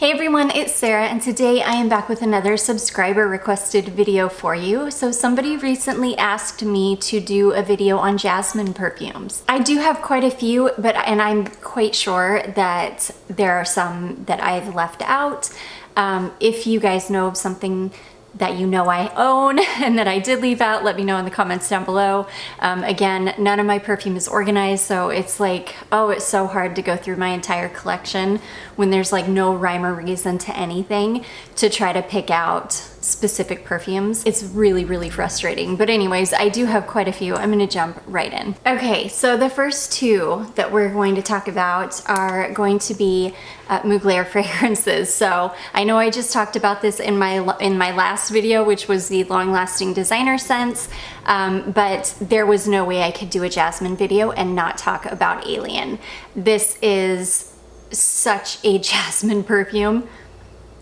Hey everyone, it's Sarah, and today I am back with another subscriber requested video for you. So somebody recently asked me to do a video on Jasmine perfumes. I do have quite a few, and I'm quite sure that there are some that I've left out. If you guys know of something that you know I own and that I did leave out, let me know in the comments down below. Again, none of my perfume is organized, so it's like, oh, it's so hard to go through my entire collection when there's like no rhyme or reason to anything to try to pick out specific perfumes. It's really, really frustrating. But anyways, I do have quite a few. I'm gonna jump right in. Okay, so the first two that we're going to talk about are going to be Mugler fragrances. So I know I just talked about this in my last video, which was the long-lasting designer scents, but there was no way I could do a Jasmine video and not talk about Alien. This is such a Jasmine perfume.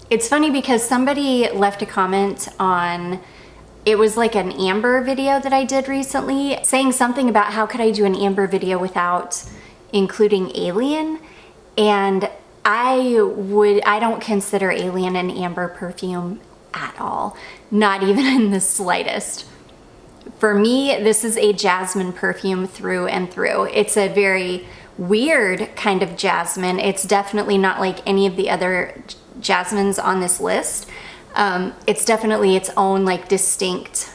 It's funny because somebody left a comment on, it was like an amber video that I did recently, saying something about how could I do an amber video without including Alien, and I don't consider Alien an amber perfume at all, not even in the slightest. For me, this is a Jasmine perfume through and through. It's a very weird kind of jasmine. It's definitely not like any of the other jasmines on this list. It's definitely its own like distinct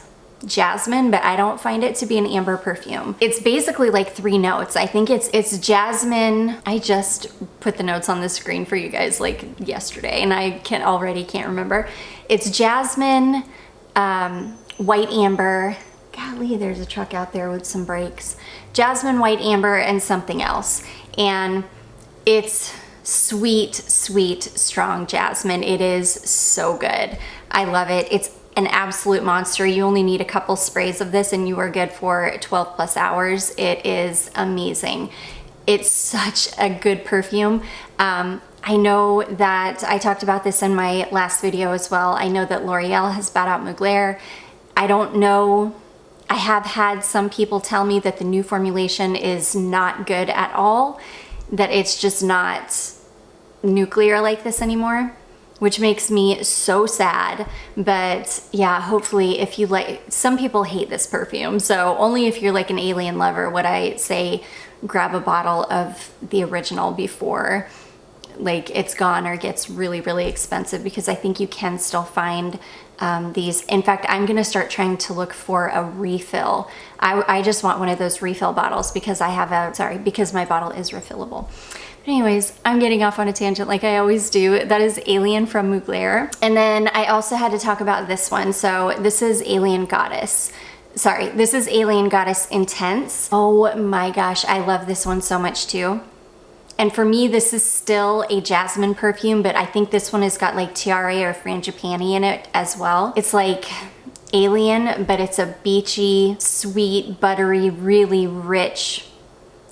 jasmine, but I don't find it to be an amber perfume. It's basically like 3 notes. I think it's jasmine. I just put the notes on the screen for you guys like yesterday and I already can't remember. It's jasmine, white amber. Golly, there's a truck out there with some brakes. Jasmine, white amber, and something else. And it's sweet, sweet, strong jasmine. It is so good. I love it. It's an absolute monster. You only need a couple sprays of this and you are good for 12 plus hours. It is amazing. It's such a good perfume. I know that I talked about this in my last video as well. I know that L'Oreal has bought out Mugler. I don't know. I have had some people tell me that the new formulation is not good at all, that it's just not nuclear like this anymore, which makes me so sad. But yeah, hopefully if you like, some people hate this perfume, so only if you're like an Alien lover would I say grab a bottle of the original before like it's gone or gets really, really expensive, because I think you can still find these. In fact, I'm gonna start trying to look for a refill. I just want one of those refill bottles because because my bottle is refillable. But anyways, I'm getting off on a tangent like I always do. That is Alien from Mugler. And then I also had to talk about this one. So this is Alien Goddess. This is Alien Goddess Intense. Oh my gosh, I love this one so much too. And for me, this is still a jasmine perfume, but I think this one has got like Tiare or Frangipani in it as well. It's like Alien, but it's a beachy, sweet, buttery, really rich,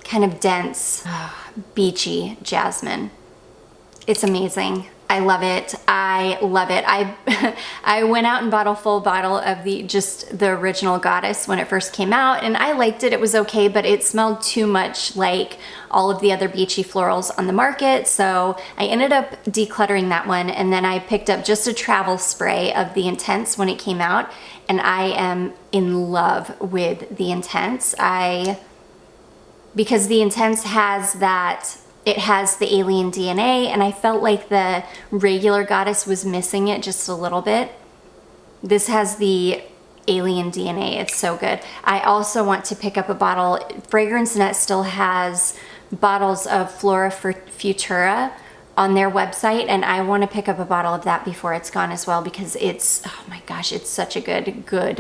kind of dense, beachy jasmine. It's amazing. I love it. I love it. I went out and bought a full bottle of the original Goddess when it first came out, and I liked it. It was okay, but it smelled too much like all of the other beachy florals on the market. So I ended up decluttering that one, and then I picked up just a travel spray of the Intense when it came out, and I am in love with the Intense. Because the Intense has that, it has the Alien DNA, and I felt like the regular Goddess was missing it just a little bit. This has the Alien DNA. It's so good. I also want to pick up a bottle. Fragrance Net still has bottles of Flora Futura on their website, and I want to pick up a bottle of that before it's gone as well, because it's, oh my gosh, it's such a good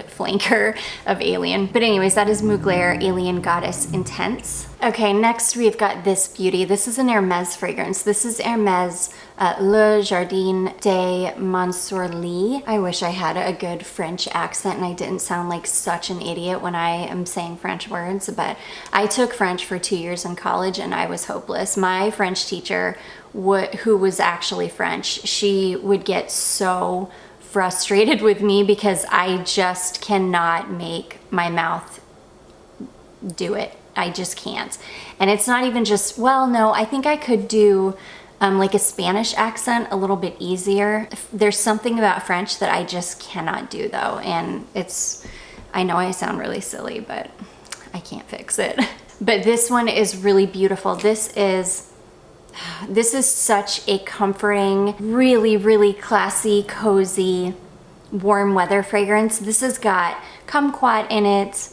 flanker of Alien. But anyways, that is Mugler Alien Goddess Intense. Okay, next we've got this beauty. This is an Hermes fragrance. This is Hermes Le Jardin de Monsourli. I wish I had a good French accent and I didn't sound like such an idiot when I am saying French words, but I took French for 2 years in college and I was hopeless. My French teacher, who was actually French, she would get so frustrated with me because I just cannot make my mouth do it. I just can't. And it's not even just, well, no, I think I could do like a Spanish accent a little bit easier. There's something about French that I just cannot do though, and I know I sound really silly, but I can't fix it. But this one is really beautiful. This is such a comforting, really, really classy, cozy, warm weather fragrance. This has got kumquat in it.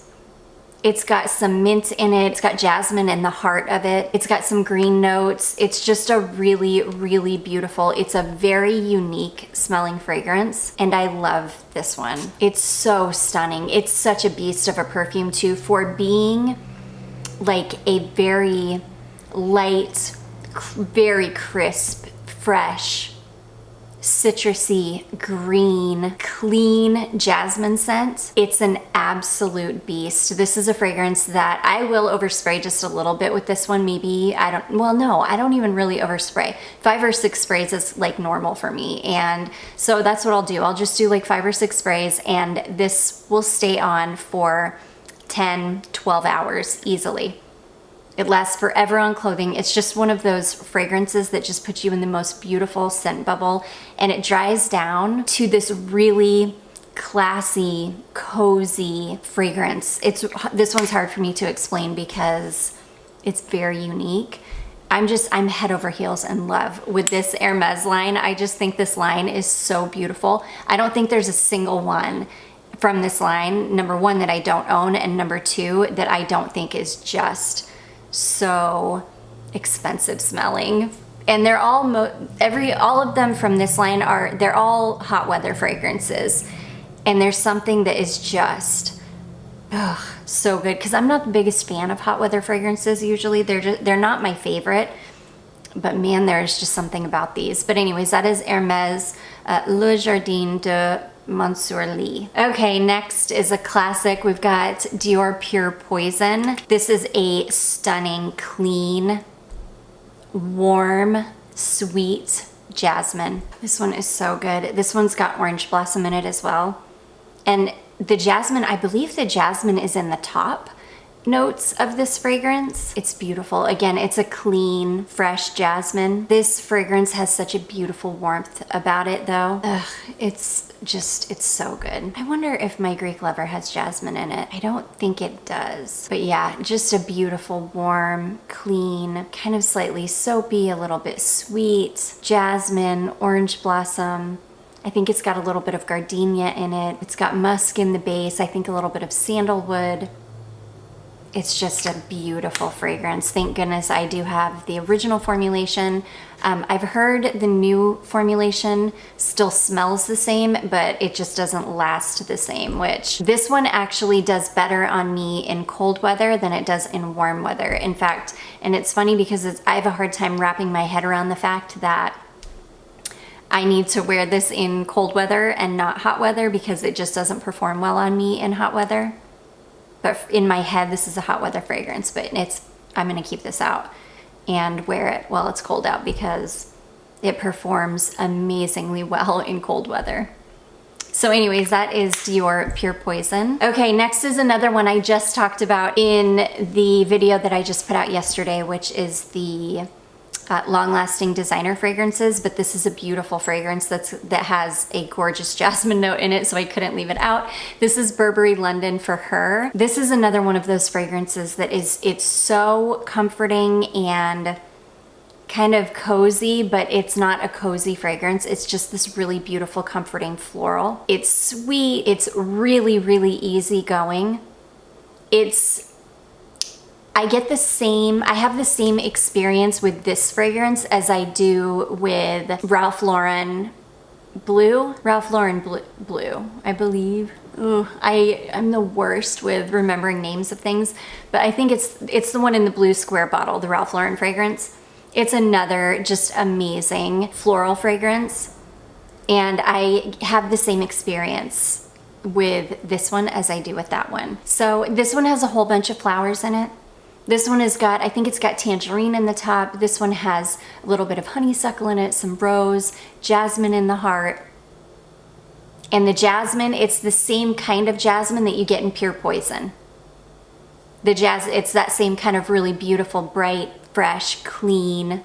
It's got some mint in it. It's got jasmine in the heart of it. It's got some green notes. It's just a really, really beautiful, it's a very unique smelling fragrance. And I love this one. It's so stunning. It's such a beast of a perfume too, for being like a very light, very crisp, fresh, citrusy, green, clean jasmine scent. It's an absolute beast. This is a fragrance that I will overspray just a little bit with this one. Maybe, I don't even really overspray. 5 or 6 sprays is like normal for me. And so that's what I'll do. I'll just do like 5 or 6 sprays, and this will stay on for 10, 12 hours easily. It lasts forever on clothing. It's just one of those fragrances that just puts you in the most beautiful scent bubble, and it dries down to this really classy, cozy fragrance. This one's hard for me to explain because it's very unique. I'm head over heels in love with this Hermes line. I just think this line is so beautiful. I don't think there's a single one from this line, number one, that I don't own, and number two, that I don't think is just so expensive smelling. And they're all all of them from this line they're all hot weather fragrances, and there's something that is just so good, because I'm not the biggest fan of hot weather fragrances usually. They're not my favorite, but man, there's just something about these. But anyways, that is Hermes Le Jardin de Monsieur Lee. Okay, next is a classic. We've got Dior Pure Poison. This is a stunning, clean, warm, sweet jasmine. This one is so good. This one's got orange blossom in it as well. And the jasmine, I believe the jasmine is in the top notes of this fragrance. It's beautiful. Again, it's a clean, fresh jasmine. This fragrance has such a beautiful warmth about it though. It's so good. I wonder if my Greek Lover has jasmine in it. I don't think it does. But yeah, just a beautiful, warm, clean, kind of slightly soapy, a little bit sweet, jasmine, orange blossom. I think it's got a little bit of gardenia in it. It's got musk in the base. I think a little bit of sandalwood. It's just a beautiful fragrance. Thank goodness I do have the original formulation. I've heard the new formulation still smells the same, but it just doesn't last the same, which this one actually does better on me in cold weather than it does in warm weather. In fact, and it's funny because I have a hard time wrapping my head around the fact that I need to wear this in cold weather and not hot weather, because it just doesn't perform well on me in hot weather. But in my head, this is a hot weather fragrance, but I'm gonna keep this out and wear it while it's cold out, because it performs amazingly well in cold weather. So anyways, that is Dior Pure Poison. Okay, next is another one I just talked about in the video that I just put out yesterday, which is the long-lasting designer fragrances, but this is a beautiful fragrance that has a gorgeous jasmine note in it, so I couldn't leave it out. This is Burberry London for Her. This is another one of those fragrances that it's so comforting and kind of cozy, but it's not a cozy fragrance. It's just this really beautiful, comforting floral. It's sweet. It's really, really easygoing. I have the same experience with this fragrance as I do with Ralph Lauren Blue, I believe. Ooh, I'm the worst with remembering names of things, but I think it's the one in the blue square bottle, the Ralph Lauren fragrance. It's another just amazing floral fragrance, and I have the same experience with this one as I do with that one. So this one has a whole bunch of flowers in it. This one has got, I think it's got tangerine in the top. This one has a little bit of honeysuckle in it, some rose, jasmine in the heart. And the jasmine, it's the same kind of jasmine that you get in Pure Poison. It's that same kind of really beautiful, bright, fresh, clean,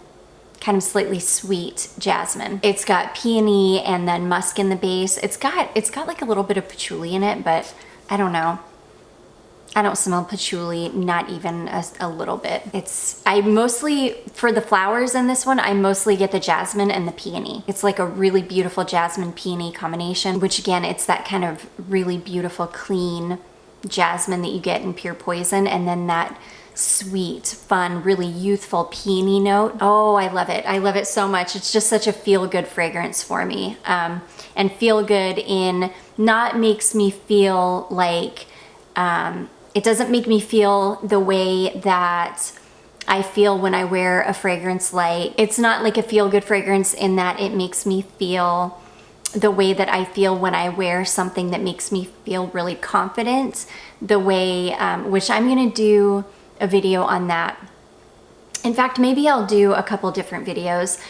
kind of slightly sweet jasmine. It's got peony and then musk in the base. It's got like a little bit of patchouli in it, but I don't know. I don't smell patchouli, not even a little bit. I mostly, for the flowers in this one, I mostly get the jasmine and the peony. It's like a really beautiful jasmine peony combination, which again, it's that kind of really beautiful, clean jasmine that you get in Pure Poison, and then that sweet, fun, really youthful peony note. Oh, I love it. I love it so much. It's just such a feel-good fragrance for me. And feel good in not makes me feel like, it doesn't make me feel the way that I feel when I wear a fragrance like, it's not like a feel-good fragrance in that it makes me feel the way that I feel when I wear something that makes me feel really confident, the way, which I'm gonna do a video on that. In fact, maybe I'll do a couple different videos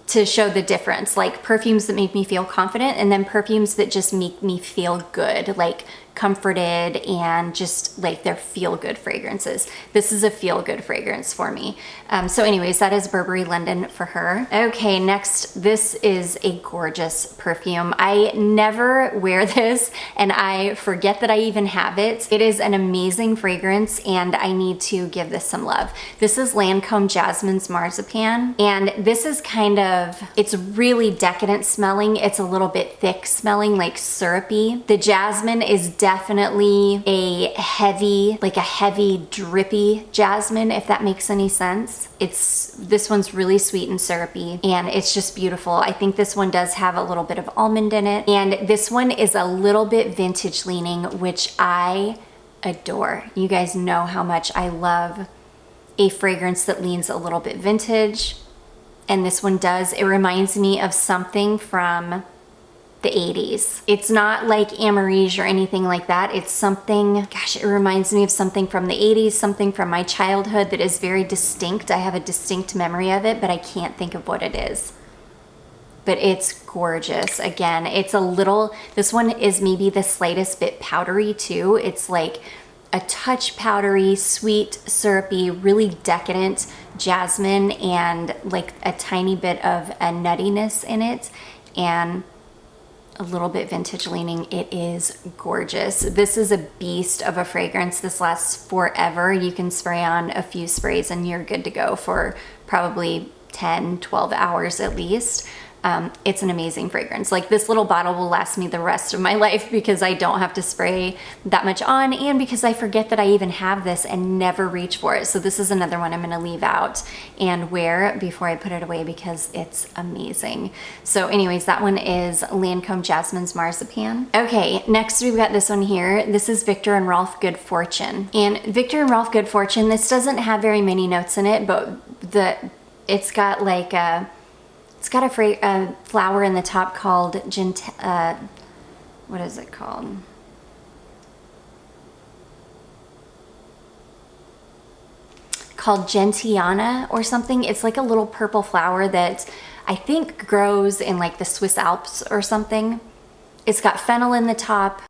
to show the difference, like perfumes that make me feel confident and then perfumes that just make me feel good, like comforted and just like they're feel-good fragrances. This is a feel-good fragrance for me. So anyways, that is Burberry London for her. Okay, next, this is a gorgeous perfume. I never wear this and I forget that I even have it. It is an amazing fragrance and I need to give this some love. This is Lancome Jasmine's Marzipane, and this is kind of, it's really decadent smelling. It's a little bit thick smelling, like syrupy. The jasmine is definitely a heavy, like a heavy drippy jasmine, if that makes any sense. This one's really sweet and syrupy and it's just beautiful. I think this one does have a little bit of almond in it, and this one is a little bit vintage leaning, which I adore. You guys know how much I love a fragrance that leans a little bit vintage, and this one does. It reminds me of something from the 80s. It's not like Amarige or anything like that. It's something, gosh, it reminds me of something from the 80s, something from my childhood that is very distinct. I have a distinct memory of it, but I can't think of what it is. But it's gorgeous. Again, it's a little, this one is maybe the slightest bit powdery too. It's like a touch powdery, sweet, syrupy, really decadent jasmine and like a tiny bit of a nuttiness in it and a little bit vintage leaning. It is gorgeous. This is a beast of a fragrance. This lasts forever. You can spray on a few sprays and you're good to go for probably 10, 12 hours at least. It's an amazing fragrance. Like this little bottle will last me the rest of my life because I don't have to spray that much on and because I forget that I even have this and never reach for it. So this is another one I'm gonna leave out and wear before I put it away because it's amazing. So anyways, that one is Lancome Jasmine's Marzipane. Okay, next we've got this one here. This is Viktor and Rolf Good Fortune. And Viktor and Rolf Good Fortune, this doesn't have very many notes in it, but it's got like a, it's got a flower in the top called what is it called? Called Gentiana or something. It's like a little purple flower that I think grows in like the Swiss Alps or something. It's got fennel in the top,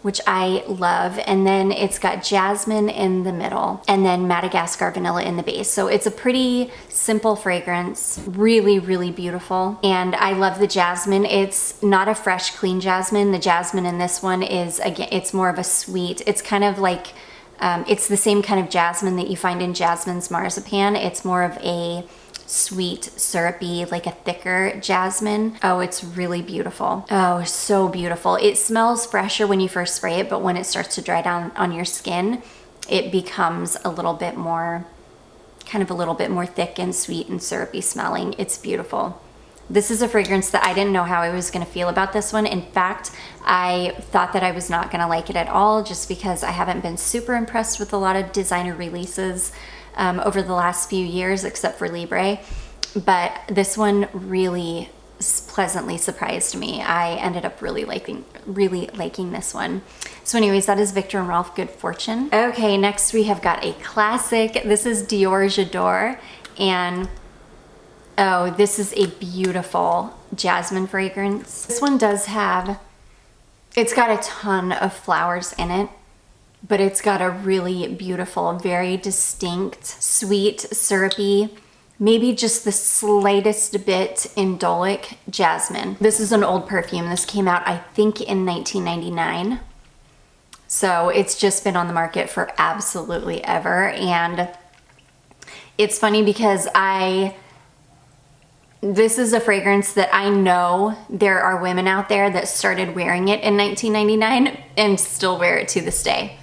which I love, and then it's got jasmine in the middle and then Madagascar vanilla in the base. So it's a pretty simple fragrance, really, really beautiful. And I love the jasmine. It's not a fresh, clean jasmine. The jasmine in this one is, again, it's more of a sweet, it's kind of like, it's the same kind of jasmine that you find in Jasmine's Marzipane. It's more of a sweet, syrupy, like a thicker jasmine. Oh, it's really beautiful. Oh, so beautiful. It smells fresher when you first spray it, but when it starts to dry down on your skin, it becomes a little bit more, kind of a little bit more thick and sweet and syrupy smelling. It's beautiful. This is a fragrance that I didn't know how I was gonna feel about this one. In fact, I thought that I was not gonna like it at all just because I haven't been super impressed with a lot of designer releases over the last few years, except for Libre. But this one really pleasantly surprised me. I ended up really liking this one. So anyways, that is Viktor and Rolf Good Fortune. Okay, next we have got a classic. This is Dior J'adore, and oh, this is a beautiful jasmine fragrance. This one does have, it's got a ton of flowers in it, but it's got a really beautiful, very distinct, sweet, syrupy maybe just the slightest bit indolic jasmine. This is an old perfume. This came out, I think, in 1999. So it's just been on the market for absolutely ever. And it's funny because this is a fragrance that I know there are women out there that started wearing it in 1999 and still wear it to this day.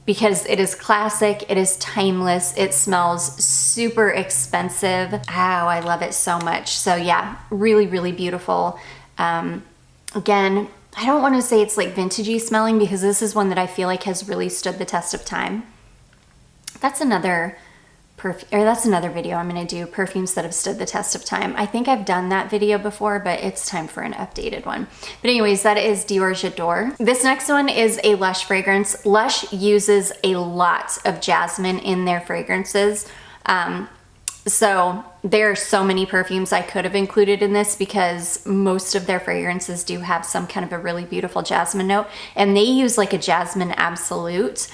Because it is classic, it is timeless, it smells super expensive. Oh, I love it so much. So yeah, really, really beautiful. Again, I don't want to say it's like vintagey smelling because this is one that I feel like has really stood the test of time. That's another video I'm going to do, perfumes that have stood the test of time. I think I've done that video before, but it's time for an updated one. But anyways, that is Dior J'adore. This next one is a Lush fragrance. Lush uses a lot of jasmine in their fragrances. So there are so many perfumes I could have included in this because most of their fragrances do have some kind of a really beautiful jasmine note, and they use like a jasmine absolute.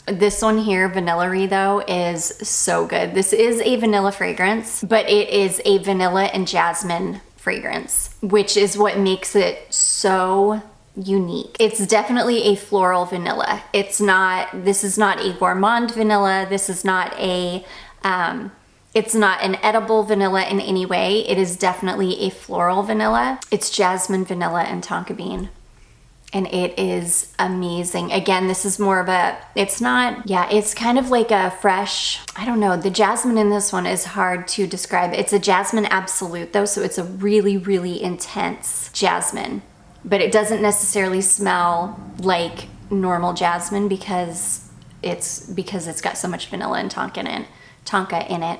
This one here, Vanilla-y, though, is so good. This is a vanilla fragrance, but it is a vanilla and jasmine fragrance, which is what makes it so unique. It's definitely a floral vanilla. This is not a gourmand vanilla. This is not it's not an edible vanilla in any way. It is definitely a floral vanilla. It's jasmine, vanilla, and tonka bean. And it is amazing. Again, this is more of it's kind of like a fresh, I don't know, the jasmine in this one is hard to describe. It's a jasmine absolute though, so it's a really, really intense jasmine. But it doesn't necessarily smell like normal jasmine because it's got so much vanilla and tonka in it.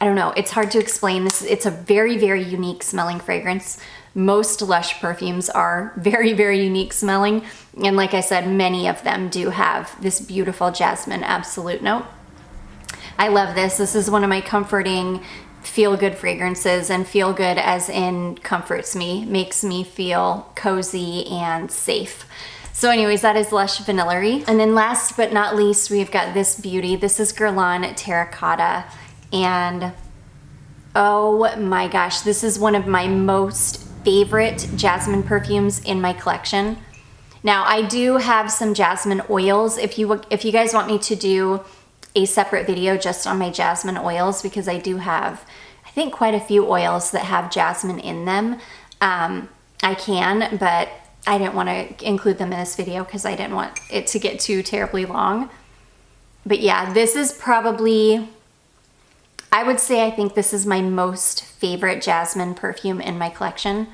I don't know, it's hard to explain. It's a very, very unique smelling fragrance. Most Lush perfumes are very, very unique smelling. And like I said, many of them do have this beautiful jasmine absolute note. I love this. This is one of my comforting feel-good fragrances, and feel good as in comforts me, makes me feel cozy and safe. So anyways, that is Lush Vanilla-y. And then last but not least, we've got this beauty. This is Guerlain Terracotta. And oh my gosh, this is one of my most favorite jasmine perfumes in my collection. Now I do have some jasmine oils. If you guys want me to do a separate video just on my jasmine oils, because I do have, I think, quite a few oils that have jasmine in them, I can, but I didn't want to include them in this video because I didn't want it to get too terribly long. But yeah, this is probably, I would say, I think this is my most favorite jasmine perfume in my collection,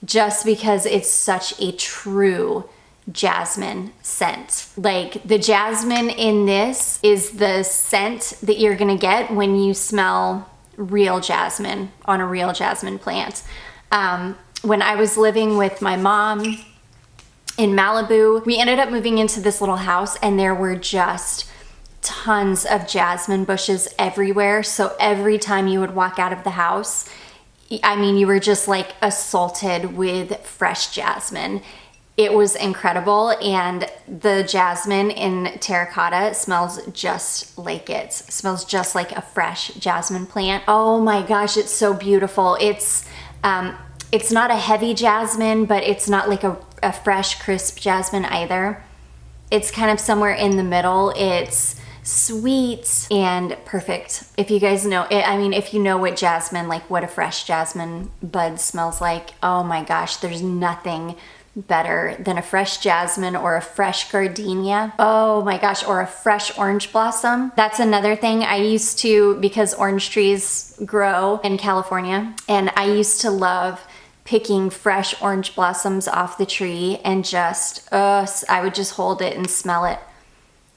just because it's such a true jasmine scent. Like, the jasmine in this is the scent that you're gonna get when you smell real jasmine on a real jasmine plant. When I was living with my mom in Malibu, we ended up moving into this little house, and there were just tons of jasmine bushes everywhere. So every time you would walk out of the house, I mean, you were just like assaulted with fresh jasmine. It was incredible. And the jasmine in Terracotta smells just like it. Smells just like a fresh jasmine plant. Oh my gosh, it's so beautiful. It's not a heavy jasmine, but it's not like a fresh, crisp jasmine either. It's kind of somewhere in the middle. It's sweet and perfect. If you guys know it, I mean, if you know what jasmine, like what a fresh jasmine bud smells like, oh my gosh, there's nothing better than a fresh jasmine or a fresh gardenia. Oh my gosh, or a fresh orange blossom. That's another thing I used to, because orange trees grow in California, and I used to love picking fresh orange blossoms off the tree and just, I would just hold it and smell it.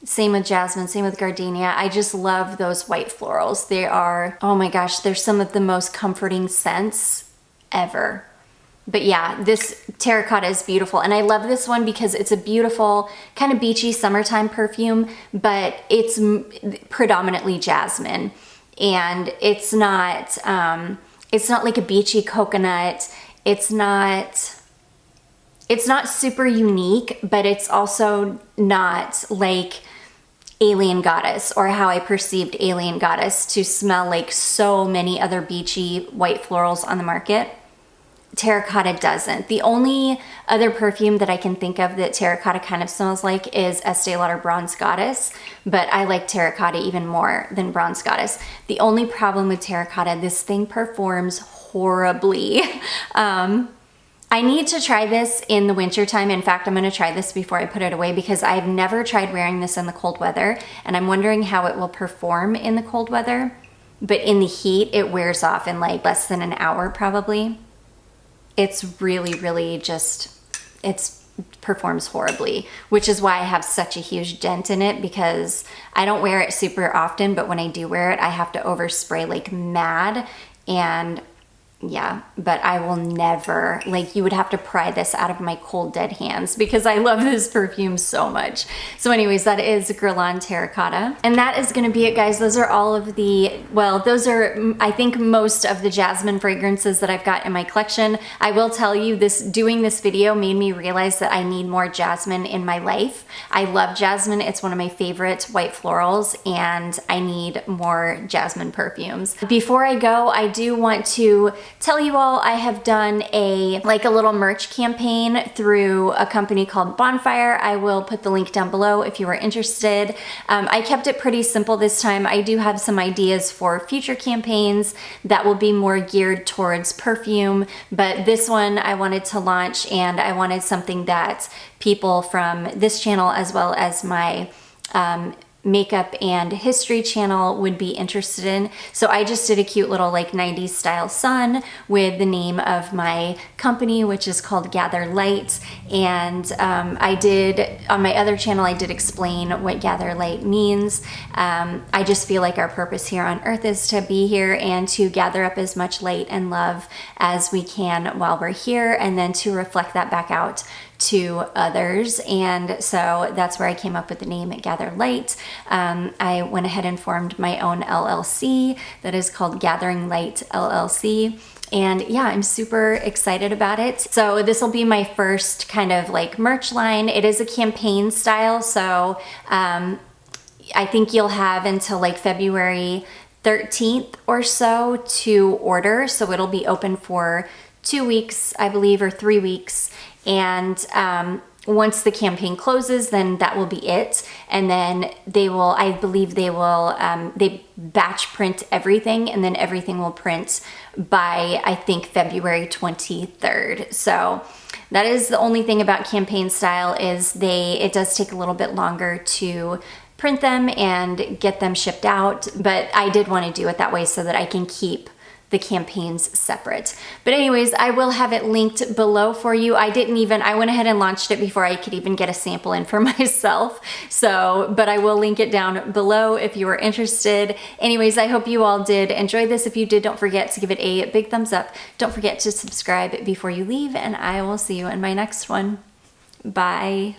Same with jasmine, same with gardenia. I just love those white florals. They are, oh my gosh, they're some of the most comforting scents ever. But yeah, this Terracotta is beautiful. And I love this one because it's a beautiful kind of beachy summertime perfume, but it's predominantly jasmine. And it's not like a beachy coconut. It's not super unique, but it's also not like Alien Goddess, or how I perceived Alien Goddess to smell like so many other beachy white florals on the market. Terracotta doesn't. The only other perfume that I can think of that Terracotta kind of smells like is Estee Lauder Bronze Goddess, but I like Terracotta even more than Bronze Goddess. The only problem with Terracotta, this thing performs horribly. I need to try this in the winter time. In fact, I'm going to try this before I put it away because I've never tried wearing this in the cold weather, and I'm wondering how it will perform in the cold weather. But in the heat, it wears off in like less than an hour probably. It's really just, it performs horribly, which is why I have such a huge dent in it, because I don't wear it super often, but when I do wear it, I have to overspray like mad. And yeah, but I will never, like, you would have to pry this out of my cold dead hands because I love this perfume so much. So anyways, that is Guerlain Terracotta. And that is gonna be it, guys. Those are all of the, well, those are, I think, most of the jasmine fragrances that I've got in my collection. I will tell you, doing this video made me realize that I need more jasmine in my life. I love jasmine. It's one of my favorite white florals, and I need more jasmine perfumes. Before I go, I do want to tell you all I have done a little merch campaign through a company called Bonfire. I will put the link down below if you are interested. I kept it pretty simple this time. I do have some ideas for future campaigns that will be more geared towards perfume, but this one I wanted to launch, and I wanted something that people from this channel as well as my makeup and history channel would be interested in. So I just did a cute little like 90s style sun with the name of my company, which is called Gather Light. And I did, on my other channel, I did explain what Gather Light means. I just feel like our purpose here on earth is to be here and to gather up as much light and love as we can while we're here, and then to reflect that back out to others. And so that's where I came up with the name Gather Light. I went ahead and formed my own LLC that is called Gathering Light LLC. And yeah, I'm super excited about it. So this will be my first kind of like merch line. It is a campaign style, so I think you'll have until like February 13th or so to order. So it'll be open for 2 weeks, I believe, or 3 weeks. And once the campaign closes, then that will be it. And then they will, I believe they will, they batch print everything, and then everything will print by, I think, February 23rd. So that is the only thing about campaign style, is it does take a little bit longer to print them and get them shipped out. But I did want to do it that way so that I can keep the campaigns separate. But anyways, I will have it linked below for you. I went ahead and launched it before I could even get a sample in for myself. So, but I will link it down below if you are interested. Anyways, I hope you all did enjoy this. If you did, don't forget to give it a big thumbs up. Don't forget to subscribe before you leave, and I will see you in my next one. Bye.